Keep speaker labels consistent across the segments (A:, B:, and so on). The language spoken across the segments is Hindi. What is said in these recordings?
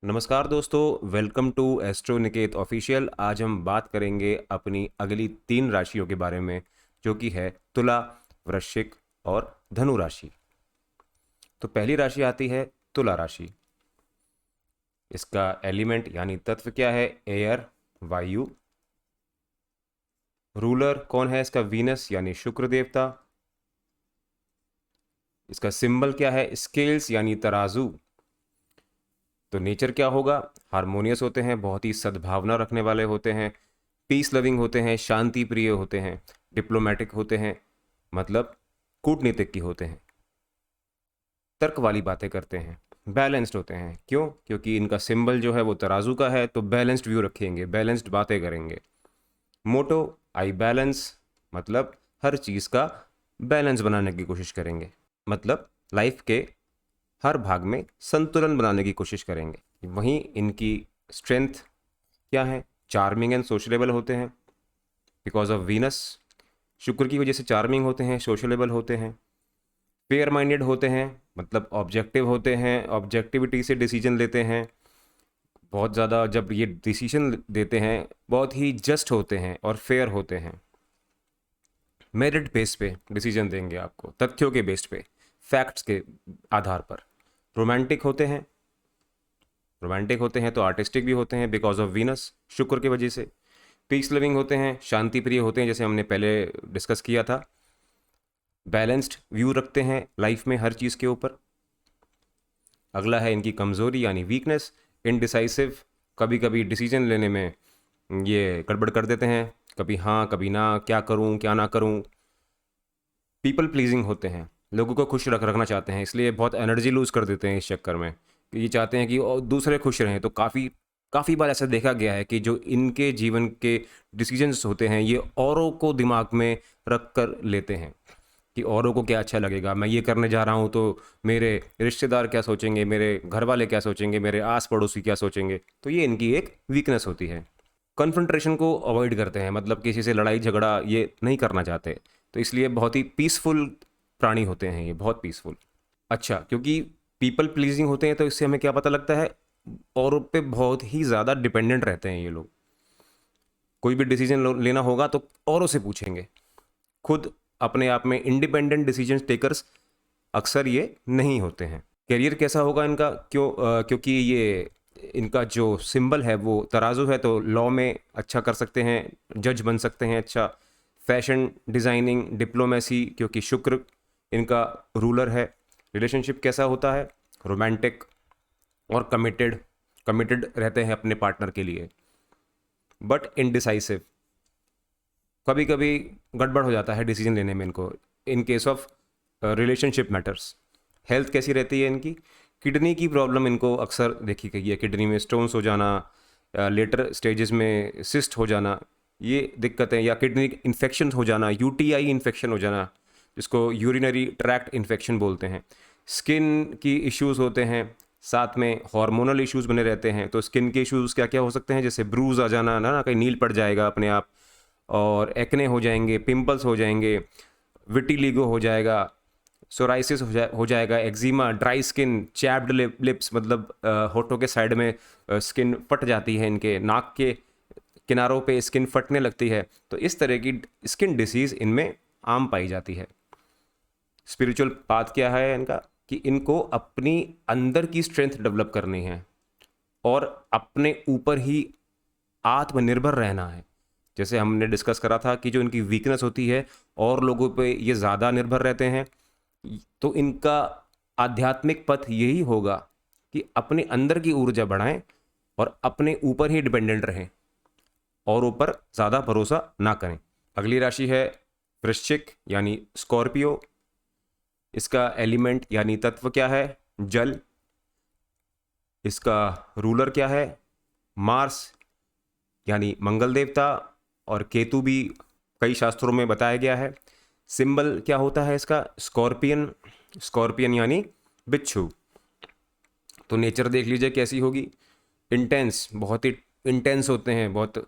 A: नमस्कार दोस्तों, welcome to astro Niket official. आज हम बात करेंगे अपनी अगली 3 राशियों के बारे में, जो कि है तुला, वृश्चिक और धनु राशि। तो पहली राशि आती है तुला राशि। इसका एलिमेंट यानी तत्व क्या है? एयर, वायु। रूलर कौन है इसका? वीनस यानी शुक्र देवता। इसका सिंबल क्या है? स्केल्स यानी तराजू। तो नेचर क्या होगा? हारमोनियस होते हैं, बहुत ही सद्भावना रखने वाले होते हैं, पीस लविंग होते हैं, शांति प्रिय होते हैं, डिप्लोमेटिक होते हैं, मतलब कूटनीतिज्ञ होते हैं, तर्क वाली बातें करते हैं, बैलेंस्ड होते हैं। क्यों? क्योंकि इनका सिंबल जो है वो तराजू का है, तो बैलेंस्ड व्यू रखेंगे, बैलेंस्ड बातें करेंगे। मोटो आई बैलेंस, मतलब हर चीज़ का बैलेंस बनाने की कोशिश करेंगे, मतलब लाइफ के हर भाग में संतुलन बनाने की कोशिश करेंगे। वहीं इनकी स्ट्रेंथ क्या है? चार्मिंग एंड सोशलेबल होते हैं बिकॉज ऑफ वीनस। शुक्र की वजह से चार्मिंग होते हैं, सोशलेबल होते हैं, फेयर माइंडेड होते हैं, मतलब ऑब्जेक्टिव होते हैं, ऑब्जेक्टिविटी से डिसीजन लेते हैं। बहुत ज़्यादा जब ये डिसीजन देते हैं बहुत ही जस्ट होते हैं और फेयर होते हैं। मेरिट बेस पे डिसीजन देंगे आपको, तथ्यों के बेस पे, फैक्ट्स के आधार पर। रोमांटिक होते हैं, रोमांटिक होते हैं तो आर्टिस्टिक भी होते हैं बिकॉज ऑफ वीनस, शुक्र की वजह से। पीस लिविंग होते हैं, शांति प्रिय होते हैं, जैसे हमने पहले डिस्कस किया था। बैलेंस्ड व्यू रखते हैं लाइफ में हर चीज़ के ऊपर। अगला है इनकी कमज़ोरी यानी वीकनेस, इनडिसाइसिव। कभी कभी डिसीजन लेने में ये गड़बड़ कर देते हैं, कभी हाँ कभी ना, क्या करूँ क्या ना करूँ। पीपल प्लीजिंग होते हैं, लोगों को खुश रखना चाहते हैं, इसलिए बहुत एनर्जी लूज़ कर देते हैं इस चक्कर में। ये चाहते हैं कि और दूसरे खुश रहें, तो काफ़ी काफ़ी बार ऐसा देखा गया है कि जो इनके जीवन के डिसीजंस होते हैं ये औरों को दिमाग में रख कर लेते हैं कि औरों को क्या अच्छा लगेगा, मैं ये करने जा रहा हूँ तो मेरे रिश्तेदार क्या सोचेंगे, मेरे घर वाले क्या सोचेंगे, मेरे आस पड़ोसी क्या सोचेंगे। तो ये इनकी एक वीकनेस होती है। कन्फ्रंट्रेशन को अवॉइड करते हैं, मतलब किसी से लड़ाई झगड़ा ये नहीं करना चाहते, तो इसलिए बहुत ही पीसफुल प्राणी होते हैं ये, बहुत पीसफुल। अच्छा, क्योंकि पीपल प्लीजिंग होते हैं तो इससे हमें क्या पता लगता है? औरों पे बहुत ही ज़्यादा डिपेंडेंट रहते हैं ये लोग। कोई भी डिसीजन लेना होगा तो औरों से पूछेंगे, खुद अपने आप में इंडिपेंडेंट डिसीजन टेकर्स अक्सर ये नहीं होते हैं। करियर कैसा होगा इनका? क्योंकि ये इनका जो सिंबल है वो तराजू है, तो लॉ में अच्छा कर सकते हैं, जज बन सकते हैं अच्छा। फैशन डिज़ाइनिंग, डिप्लोमेसी, क्योंकि शुक्र इनका रूलर है। रिलेशनशिप कैसा होता है? रोमांटिक और कमिटेड, कमिटेड रहते हैं अपने पार्टनर के लिए, बट इनडिसाइसिव। कभी कभी गड़बड़ हो जाता है डिसीजन लेने में इनको, in case of relationship matters. Health कैसी रहती है इनकी? किडनी की प्रॉब्लम इनको अक्सर देखी गई है, किडनी में स्टोन्स हो जाना, लेटर स्टेजेस में सिस्ट हो जाना, ये दिक्कतें, या किडनी इन्फेक्शन हो जाना, यूटीआई इन्फेक्शन हो जाना, जिसको यूरिनरी ट्रैक्ट इन्फेक्शन बोलते हैं। स्किन की इश्यूज होते हैं, साथ में हार्मोनल इश्यूज बने रहते हैं। तो स्किन के इश्यूज क्या क्या हो सकते हैं? जैसे ब्रूज आ जाना, ना कहीं नील पड़ जाएगा अपने आप, और एक्ने हो जाएंगे, पिंपल्स हो जाएंगे, विटिलिगो हो जाएगा, सोराइसिस हो जाएगा, eczema, dry skin, chapped lips, मतलब होठों के साइड में स्किन फट जाती है, इनके नाक के किनारों पे स्किन फटने लगती है। तो इस तरह की स्किन डिसीज़ इनमें आम पाई जाती है। स्पिरिचुअल पाथ क्या है इनका? कि इनको अपनी अंदर की स्ट्रेंथ डेवलप करनी है और अपने ऊपर ही आत्मनिर्भर रहना है। जैसे हमने डिस्कस करा था कि जो इनकी वीकनेस होती है और लोगों पे ये ज़्यादा निर्भर रहते हैं, तो इनका आध्यात्मिक पथ यही होगा कि अपने अंदर की ऊर्जा बढ़ाएं और अपने ऊपर ही डिपेंडेंट रहें और ऊपर ज़्यादा भरोसा ना करें। अगली राशि है वृश्चिक यानी स्कॉर्पियो। इसका एलिमेंट यानी तत्व क्या है? जल। इसका रूलर क्या है? मार्स यानी मंगल देवता, और केतु भी कई शास्त्रों में बताया गया है। सिंबल क्या होता है इसका? स्कॉर्पियन, स्कॉर्पियन यानी बिच्छू। तो नेचर देख लीजिए कैसी होगी, इंटेंस, बहुत ही इंटेंस होते हैं, बहुत,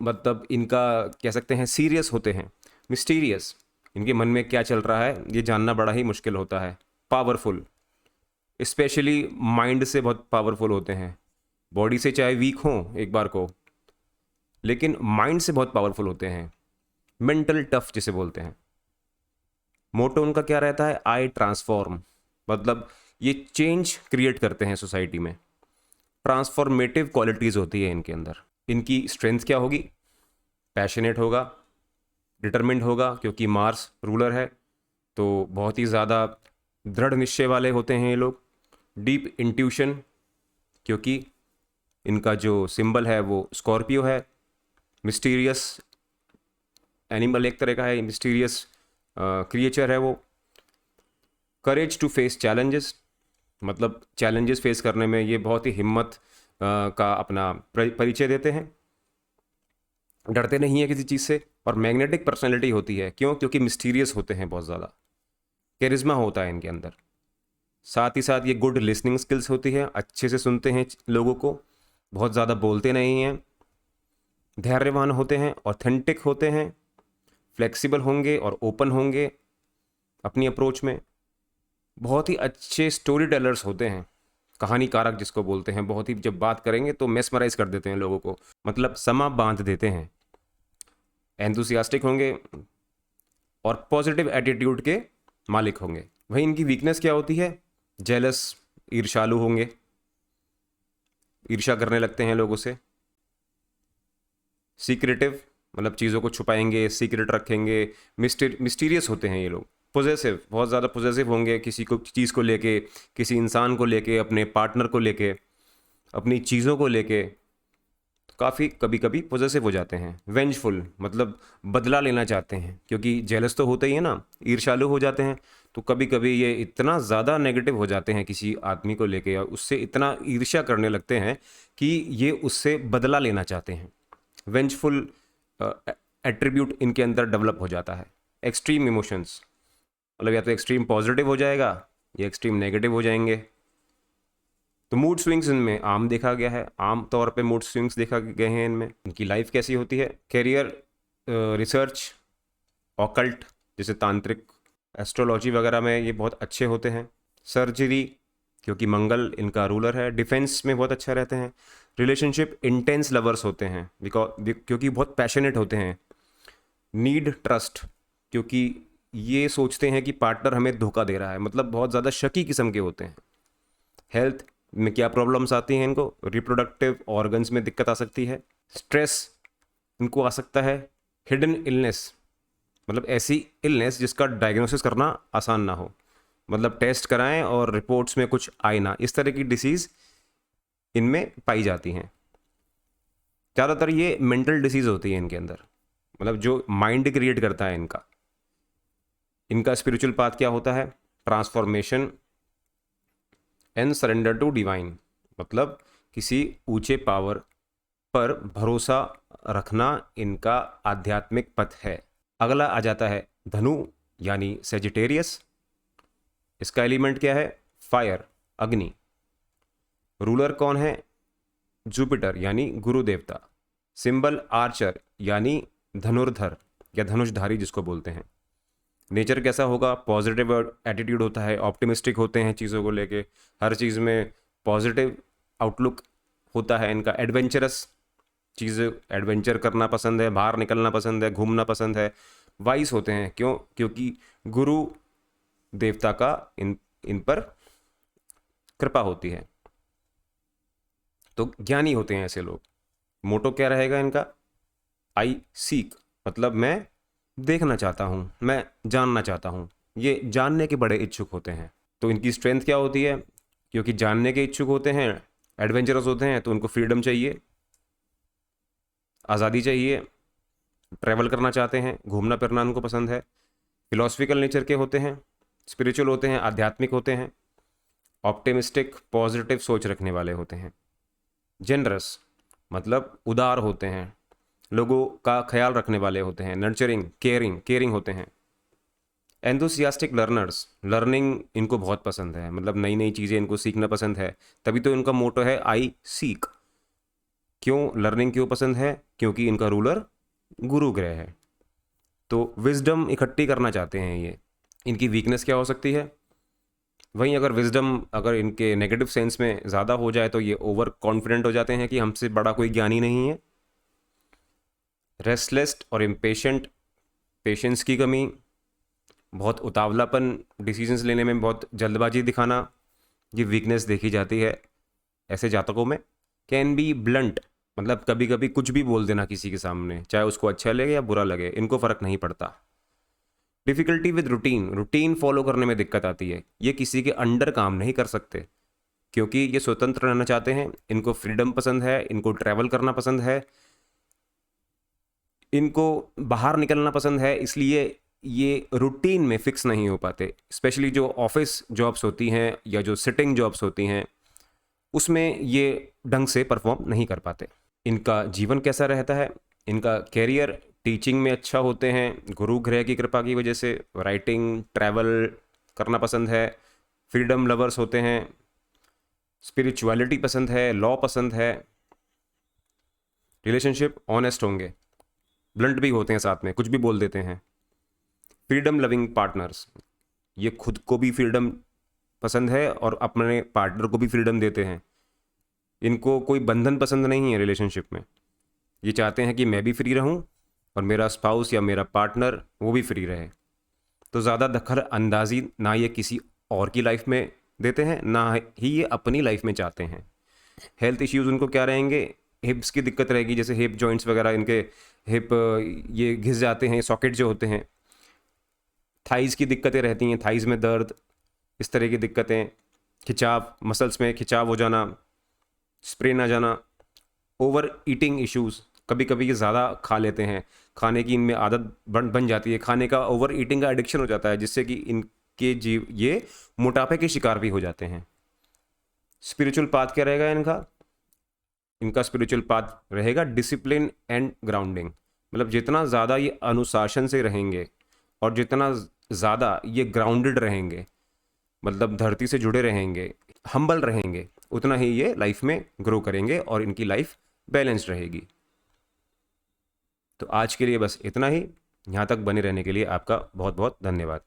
A: मतलब इनका कह सकते हैं सीरियस होते हैं, मिस्टीरियस। इनके मन में क्या चल रहा है ये जानना बड़ा ही मुश्किल होता है। पावरफुल, स्पेशली माइंड से बहुत पावरफुल होते हैं। बॉडी से चाहे वीक हों एक बार को, लेकिन माइंड से बहुत पावरफुल होते हैं। मेंटल टफ जिसे बोलते हैं। मोटो उनका क्या रहता है? आई ट्रांसफॉर्म, मतलब ये चेंज क्रिएट करते हैं सोसाइटी में। ट्रांसफॉर्मेटिव क्वालिटीज़ होती है इनके अंदर। इनकी स्ट्रेंथ क्या होगी? पैशनेट होगा, डिटरमिन्ड होगा, क्योंकि मार्स रूलर है तो बहुत ही ज़्यादा दृढ़ निश्चय वाले होते हैं ये लोग। डीप इंट्यूशन, क्योंकि इनका जो सिंबल है वो स्कॉर्पियो है। मिस्टीरियस एनिमल एक तरह का है, मिस्टीरियस क्रिएचर है वो। करेज टू फेस चैलेंजेस, मतलब चैलेंजेस फेस करने में ये बहुत ही हिम्मत का अपना परिचय देते हैं, डरते नहीं है किसी चीज़ से। और मैग्नेटिक पर्सनैलिटी होती है, क्यों? क्योंकि मिस्टीरियस होते हैं, बहुत ज़्यादा कैरिज्मा होता है इनके अंदर। साथ ही साथ ये गुड लिसनिंग स्किल्स होती है, अच्छे से सुनते हैं लोगों को, बहुत ज़्यादा बोलते नहीं हैं। धैर्यवान होते हैं, ऑथेंटिक होते हैं, फ्लेक्सिबल होंगे और ओपन होंगे अपनी अप्रोच में। बहुत ही अच्छे स्टोरी टेलर्स होते हैं, कहानीकारक जिसको बोलते हैं। बहुत ही, जब बात करेंगे तो मेस्मराइज कर देते हैं लोगों को, मतलब समा बांध देते हैं। एंथुसियास्टिक होंगे और पॉजिटिव एटीट्यूड के मालिक होंगे। वहीं इनकी वीकनेस क्या होती है? जेलस, ईर्ष्यालु होंगे, ईर्ष्या करने लगते हैं लोगों से। सीक्रेटिव, मतलब चीज़ों को छुपाएंगे, सीक्रेट रखेंगे। मिस्टीरियस होते हैं ये लोग। पोजेसिव, बहुत ज़्यादा पोजेसिव होंगे, किसी को चीज़ को लेके, किसी इंसान को लेके, अपने पार्टनर को लेके, अपनी चीज़ों को लेके काफ़ी कभी कभी पोजेसिव हो जाते हैं। वेंजफुल, मतलब बदला लेना चाहते हैं, क्योंकि जेलस तो होते ही है ना, ईर्ष्यालु हो जाते हैं। तो कभी कभी ये इतना ज़्यादा नेगेटिव हो जाते हैं किसी आदमी को लेके, और उससे इतना ईर्ष्या करने लगते हैं कि ये उससे बदला लेना चाहते हैं। वेंजफुल एट्रीब्यूट इनके अंदर डेवलप हो जाता है। एक्सट्रीम इमोशंस, मतलब या तो एक्सट्रीम पॉजिटिव हो जाएगा या एक्सट्रीम नेगेटिव हो जाएंगे। तो मूड स्विंग्स इनमें आम देखा गया है, आम तौर पे मूड स्विंग्स देखा गए हैं इनमें। इनकी लाइफ कैसी होती है? कैरियर, रिसर्च, ऑकल्ट जैसे तांत्रिक, एस्ट्रोलॉजी वगैरह में ये बहुत अच्छे होते हैं। सर्जरी, क्योंकि मंगल इनका रूलर है। डिफेंस में बहुत अच्छा रहते हैं। रिलेशनशिप, इंटेंस लवर्स होते हैं क्योंकि बहुत पैशनेट होते हैं। नीड ट्रस्ट, क्योंकि ये सोचते हैं कि पार्टनर हमें धोखा दे रहा है, मतलब बहुत ज़्यादा शकी किस्म के होते हैं। हेल्थ में क्या प्रॉब्लम्स आती हैं इनको? रिप्रोडक्टिव ऑर्गन्स में दिक्कत आ सकती है। स्ट्रेस इनको आ सकता है। हिडन इलनेस, मतलब ऐसी इलनेस जिसका डायग्नोसिस करना आसान ना हो, मतलब टेस्ट कराएं और रिपोर्ट्स में कुछ आए ना, इस तरह की डिसीज़ इनमें पाई जाती हैं। ज़्यादातर ये मेंटल डिसीज़ होती है इनके अंदर, मतलब जो माइंड क्रिएट करता है इनका। इनका स्पिरिचुअल पाथ क्या होता है? Transformation and surrender to divine, मतलब किसी ऊंचे पावर पर भरोसा रखना इनका आध्यात्मिक पथ है। अगला आ जाता है धनु यानी सेजिटेरियस। इसका एलिमेंट क्या है? फायर, अग्नि। रूलर कौन है? जुपिटर यानी गुरु देवता। सिंबल आर्चर यानी धनुर्धर या धनुषधारी जिसको बोलते हैं। नेचर कैसा होगा? पॉजिटिव एटीट्यूड होता है, ऑप्टिमिस्टिक होते हैं चीज़ों को लेके, हर चीज़ में पॉजिटिव आउटलुक होता है इनका। एडवेंचरस, चीज़ें एडवेंचर करना पसंद है, बाहर निकलना पसंद है, घूमना पसंद है। वाइस होते हैं, क्यों? क्योंकि गुरु देवता का इन पर कृपा होती है, तो ज्ञानी होते हैं ऐसे लोग। मोटो क्या रहेगा इनका? आई सीक, मतलब मैं देखना चाहता हूँ, मैं जानना चाहता हूँ। ये जानने के बड़े इच्छुक होते हैं। तो इनकी स्ट्रेंथ क्या होती है? क्योंकि जानने के इच्छुक होते हैं, एडवेंचरस होते हैं, तो उनको फ्रीडम चाहिए, आज़ादी चाहिए, ट्रैवल करना चाहते हैं, घूमना फिरना उनको पसंद है। फिलोसफिकल नेचर के होते हैं, स्पिरिचुअल होते हैं, आध्यात्मिक होते हैं, ऑप्टिमिस्टिक, पॉजिटिव सोच रखने वाले होते हैं। जेनरस, मतलब उदार होते हैं, लोगों का ख्याल रखने वाले होते हैं। नर्चरिंग, केयरिंग होते हैं। एंथुसियास्टिक लर्नर्स, लर्निंग इनको बहुत पसंद है, मतलब नई नई चीज़ें इनको सीखना पसंद है, तभी तो इनका मोटो है आई सीक। क्यों लर्निंग क्यों पसंद है? क्योंकि इनका रूलर गुरु ग्रह है, तो विजडम इकट्ठी करना चाहते हैं ये। इनकी वीकनेस क्या हो सकती है? वहीं अगर विजडम अगर इनके नेगेटिव सेंस में ज़्यादा हो जाए तो ये ओवर कॉन्फिडेंट हो जाते हैं कि हमसे बड़ा कोई ज्ञानी नहीं है। रेस्टलेस और इम्पेशेंट, पेशेंस की कमी, बहुत उतावलापन, डिसीजंस लेने में बहुत जल्दबाजी दिखाना, ये वीकनेस देखी जाती है ऐसे जातकों में। कैन बी ब्लंट, मतलब कभी कभी कुछ भी बोल देना किसी के सामने, चाहे उसको अच्छा लगे या बुरा लगे, इनको फ़र्क नहीं पड़ता। Difficulty with routine, routine follow करने में दिक्कत आती है, ये किसी के अंडर काम नहीं कर सकते क्योंकि ये स्वतंत्र रहना चाहते हैं, इनको फ्रीडम पसंद है, इनको ट्रैवल करना पसंद है, इनको बाहर निकलना पसंद है, इसलिए ये रूटीन में फिक्स नहीं हो पाते। स्पेशली जो ऑफिस जॉब्स होती हैं या जो सिटिंग जॉब्स होती हैं उसमें ये ढंग से परफॉर्म नहीं कर पाते। इनका जीवन कैसा रहता है? इनका कैरियर टीचिंग में अच्छा होते हैं, गुरु ग्रह की कृपा की वजह से। राइटिंग, ट्रैवल करना पसंद है, फ्रीडम लवर्स होते हैं, स्पिरिचुअलिटी पसंद है, लॉ पसंद है, रिलेशनशिप ऑनेस्ट होंगे, ब्लंट भी होते हैं, साथ में कुछ भी बोल देते हैं। फ्रीडम लविंग पार्टनर्स, ये खुद को भी फ्रीडम पसंद है और अपने पार्टनर को भी फ्रीडम देते हैं। इनको कोई बंधन पसंद नहीं है रिलेशनशिप में, ये चाहते हैं कि मैं भी फ्री रहूं और मेरा स्पाउस या मेरा पार्टनर वो भी फ्री रहे। तो ज़्यादा दखल अंदाजी ना ये किसी और की लाइफ में देते हैं, ना ही ये अपनी लाइफ में चाहते हैं। हेल्थ इश्यूज़ उनको क्या रहेंगे? हिप्स की दिक्कत रहेगी, जैसे हिप जॉइंट्स वगैरह, इनके हिप ये घिस जाते हैं, सॉकेट जो होते हैं। थाइज़ की दिक्कतें रहती हैं, थाइज़ में दर्द, इस तरह की दिक्कतें। खिंचाव, मसल्स में खिंचाव हो जाना, स्प्रेन आ जाना। ओवर ईटिंग इश्यूज़, कभी कभी ये ज़्यादा खा लेते हैं, खाने की इनमें आदत बन जाती है, खाने का ओवर ईटिंग का एडिक्शन हो जाता है, जिससे कि इनके जीव ये मोटापे के शिकार भी हो जाते हैं। स्पिरिचुअल पाथ क्या रहेगा इनका? इनका स्पिरिचुअल पाथ रहेगा डिसिप्लिन एंड ग्राउंडिंग, मतलब जितना ज़्यादा ये अनुशासन से रहेंगे और जितना ज़्यादा ये ग्राउंडेड रहेंगे, मतलब धरती से जुड़े रहेंगे, हम्बल रहेंगे, उतना ही ये लाइफ में ग्रो करेंगे और इनकी लाइफ बैलेंस्ड रहेगी। तो आज के लिए बस इतना ही। यहाँ तक बने रहने के लिए आपका बहुत बहुत धन्यवाद।